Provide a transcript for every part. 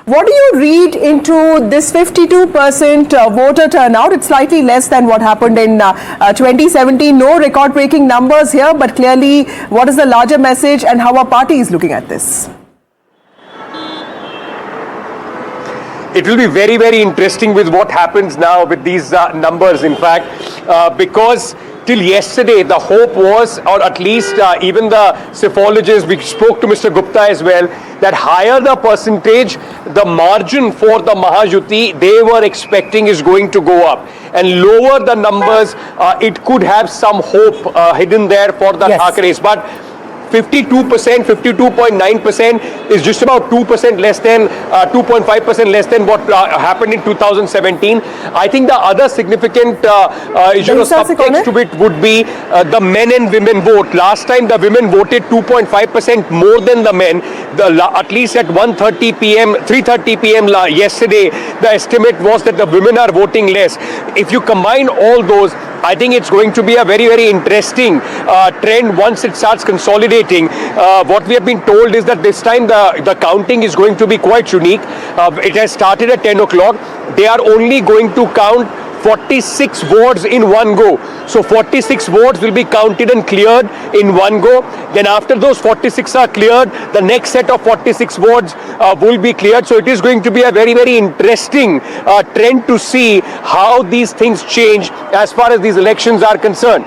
What do you read into this 52% voter turnout? It's slightly less than what happened in 2017. No record-breaking numbers here, but clearly, what is the larger message and how our party is looking at this? It will be very, very interesting with what happens now with these numbers, in fact, because till yesterday, the hope was, or at least even the psephologists, we spoke to Mr. Gupta as well, that higher the percentage, the margin for the Mahajuti they were expecting is going to go up. And lower the numbers, it could have some hope hidden there for the Thackeray's. But 52%, 52.9% is just about 2% less than, 2.5% less than what happened in 2017. I think the other significant subtext to it would be the men and women vote. Last time the women voted 2.5% more than the men. At least at 1:30 p.m., 3:30 p.m. yesterday, the estimate was that the women are voting less. If you combine all those, I think it's going to be a very, very interesting trend once it starts consolidating. What we have been told is that this time the counting is going to be quite unique. It has started at 10 o'clock. They are only going to count 46 votes in one go. So 46 votes will be counted and cleared in one go. Then after those 46 are cleared, the next set of 46 votes will be cleared. So it is going to be a very, very interesting trend to see how these things change as far as these elections are concerned.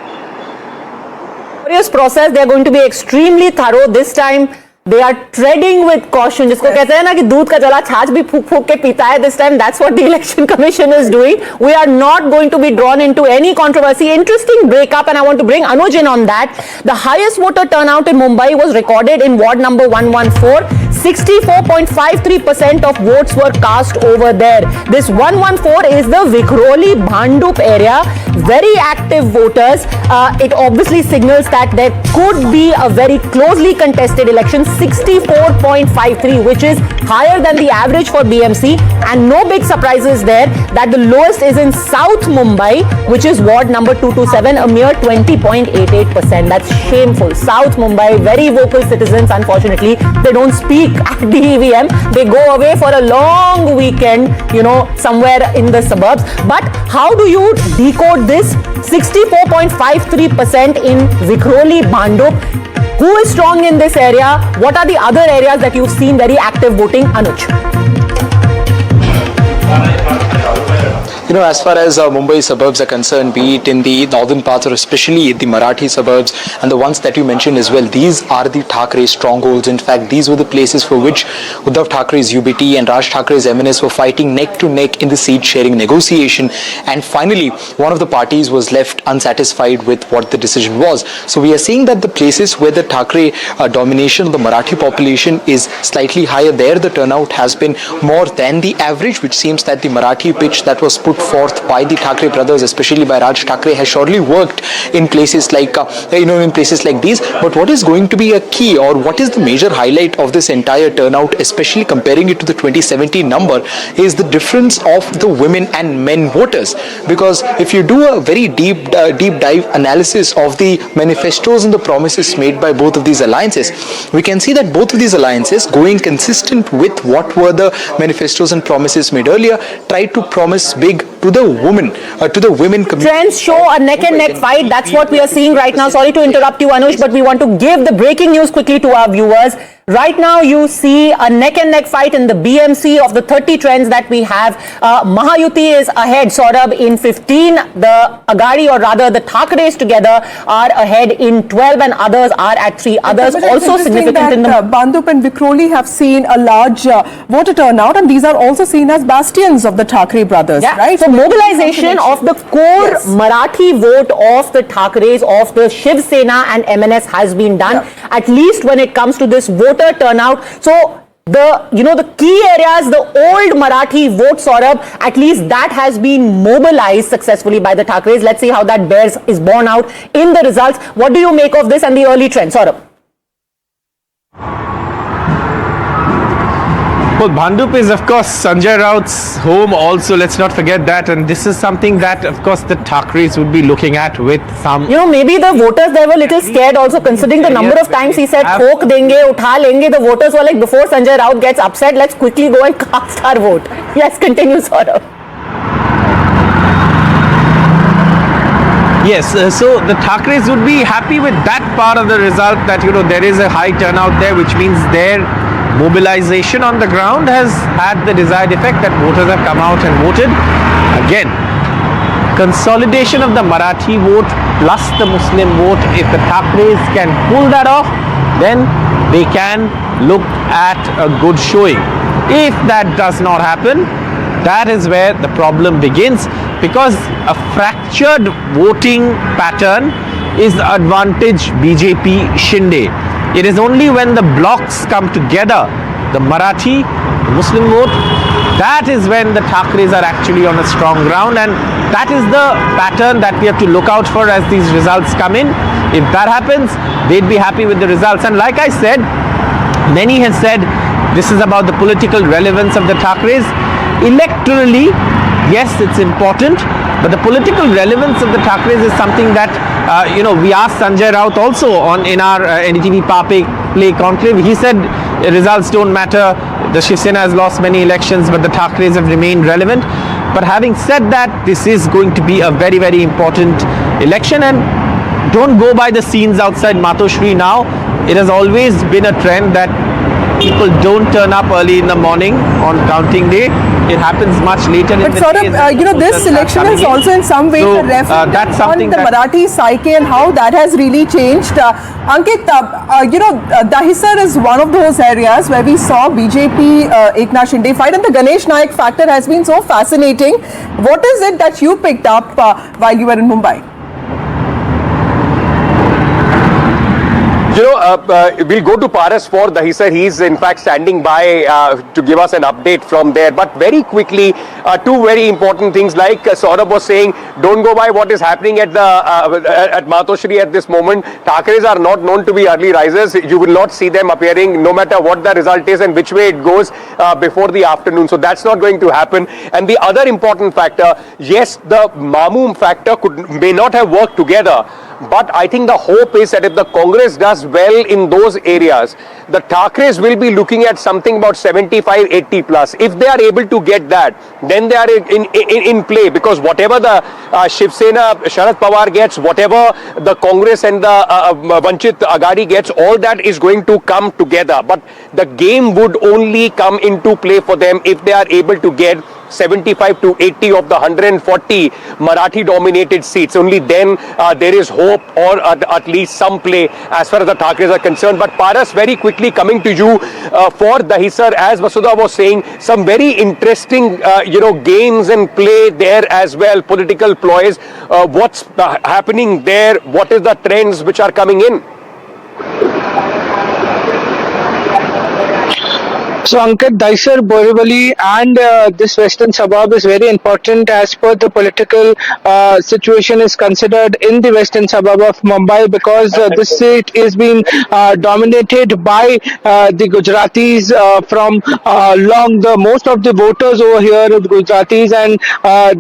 Process, they are going to be extremely thorough this time. They are treading with caution. जिसको कहते हैं ना कि दूध का जला छाछ भी फूक फूक के पीता है. This time, that's what the Election Commission is doing. We are not going to be drawn into any controversy. Interesting breakup, and I want to bring Anuj in on that. The highest voter turnout in Mumbai was recorded in ward number 114. 64.53% of votes were cast over there. This 114 is the Vikhroli Bhandup area. Very active voters. It obviously signals that there could be a very closely contested election. 64.53, which is higher than the average for BMC, and no big surprises there that the lowest is in South Mumbai, which is ward number 227, a mere 20.88%. That's shameful. South Mumbai, very vocal citizens, unfortunately, they don't speak at the EVM. They go away for a long weekend, you know, somewhere in the suburbs. But how do you decode this? 64.53% in Vikhroli Bhandup. Who is strong in this area? What are the other areas that you've seen very active voting? Anuj. You know, as far as Mumbai suburbs are concerned, be it in the northern parts or especially the Marathi suburbs and the ones that you mentioned as well, these are the Thackeray strongholds. In fact, these were the places for which Uddhav Thackeray's UBT and Raj Thackeray's MNS were fighting neck to neck in the seat sharing negotiation. And finally, one of the parties was left unsatisfied with what the decision was. So we are seeing that the places where the Thackeray domination of the Marathi population is slightly higher, there the turnout has been more than the average, which seems that the Marathi pitch that was put forth by the Thackeray brothers, especially by Raj Thackeray, has surely worked in places like in places like these. But what is going to be a key, or what is the major highlight of this entire turnout, especially comparing it to the 2017 number, is the difference of the women and men voters. Because if you do a very deep dive analysis of the manifestos and the promises made by both of these alliances, we can see that both of these alliances, going consistent with what were the manifestos and promises made earlier, tried to promise big to the women community. Trends show a neck and neck fight. That's what we are seeing right now. Sorry to interrupt you, Anuj, but we want to give the breaking news quickly to our viewers. Right now, you see a neck and neck fight in the BMC of the 30 trends that we have. Mahayuti is ahead, Saurabh, in 15. The Agadi, or rather the Thackeray's together, are ahead in 12, and others are at 3. Others also significant in the... Bhandup and Vikhroli have seen a large voter turnout, and these are also seen as bastions of the Thackeray brothers, right? So mobilization of the core Marathi vote of the Thackeray's, of the Shiv, Sena and MNS has been done, at least when it comes to this voter turnout. So the key areas, the old Marathi vote, Saurabh, at least that has been mobilized successfully by the Thackeray's. Let's see how that is borne out in the results. What do you make of this and the early trend, Saurabh? Well, Bhandup is, of course, Sanjay Raut's home also. Let's not forget that. And this is something that, of course, the Thakres would be looking at with some... You know, maybe the voters, they were a little scared also, considering the number of times he said, "Thok denge, utha lenge." The voters were like, before Sanjay Raut gets upset, let's quickly go and cast our vote. Yes, continue, Saurabh. Yes, so the Thakres would be happy with that part of the result, that, you know, there is a high turnout there, which means their mobilization on the ground has had the desired effect, that voters have come out and voted. Again, consolidation of the Marathi vote plus the Muslim vote, if the Thakres can pull that off, then they can look at a good showing. If that does not happen, that is where the problem begins, because a fractured voting pattern is the advantage BJP Shinde. It is only when the blocks come together, the Marathi, the Muslim vote, that is when the Thakres are actually on a strong ground, and that is the pattern that we have to look out for as these results come in. If that happens, they'd be happy with the results. And like I said, many have said this is about the political relevance of the Thakres. Electorally, yes, it's important, but the political relevance of the Thakres is something that you know, we asked Sanjay Raut also in our NDTV Play conclave. He said results don't matter. The Shiv Sena has lost many elections, but the Thakres have remained relevant. But having said that, this is going to be a very, very important election, and don't go by the scenes outside Matoshri now. It has always been a trend that people don't turn up early in the morning on counting day. It happens much later in the day. But sort of, you know, this election is also in some way a reference on the Marathi psyche and how that has really changed. Ankit, you know, Dahisar is one of those areas where we saw BJP Eknath Shinde fight, and the Ganesh Naik factor has been so fascinating. What is it that you picked up while you were in Mumbai? You know, we'll go to Paras for Dahisar. He's in fact standing by to give us an update from there. But very quickly, two very important things, like Saurabh was saying, don't go by what is happening at the at Matoshri at this moment. Thakres are not known to be early risers. You will not see them appearing no matter what the result is and which way it goes before the afternoon. So that's not going to happen. And the other important factor, yes, the Mamum factor may not have worked together, but I think the hope is that if the Congress does well in those areas, the Thakres will be looking at something about 75, 80 plus. If they are able to get that, then they are in play, because whatever the Shiv Sena, Sharad Pawar gets, whatever the Congress and the Vanchit Aghadi gets, all that is going to come together. But the game would only come into play for them if they are able to get 75 to 80 of the 140 Marathi dominated seats. Only then there is hope, or at least some play as far as the Thakres are concerned. But Paras, very quickly coming to you for Dahisar, as Vasudha was saying, some very interesting you know, games and play there as well, political ploys. What's happening there? What is the trends which are coming in? So Ankit, Dahisar, Borivali and this western suburb is very important as per the political situation is considered in the western suburb of Mumbai, because this seat is being dominated by the Gujaratis from long. The most of the voters over here are Gujaratis, and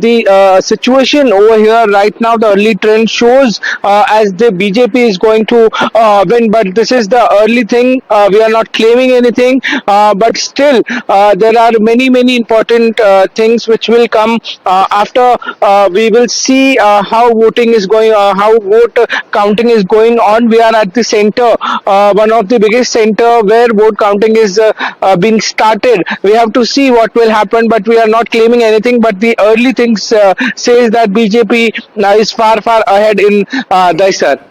the situation over here right now, the early trend shows as the BJP is going to win, but this is the early thing. We are not claiming anything, but still there are many important things which will come after we will see how voting is going, how vote counting is going on. We are at the center, one of the biggest center where vote counting is being started. We have to see what will happen, but we are not claiming anything, but the early things says that BJP is far ahead in Dahisar.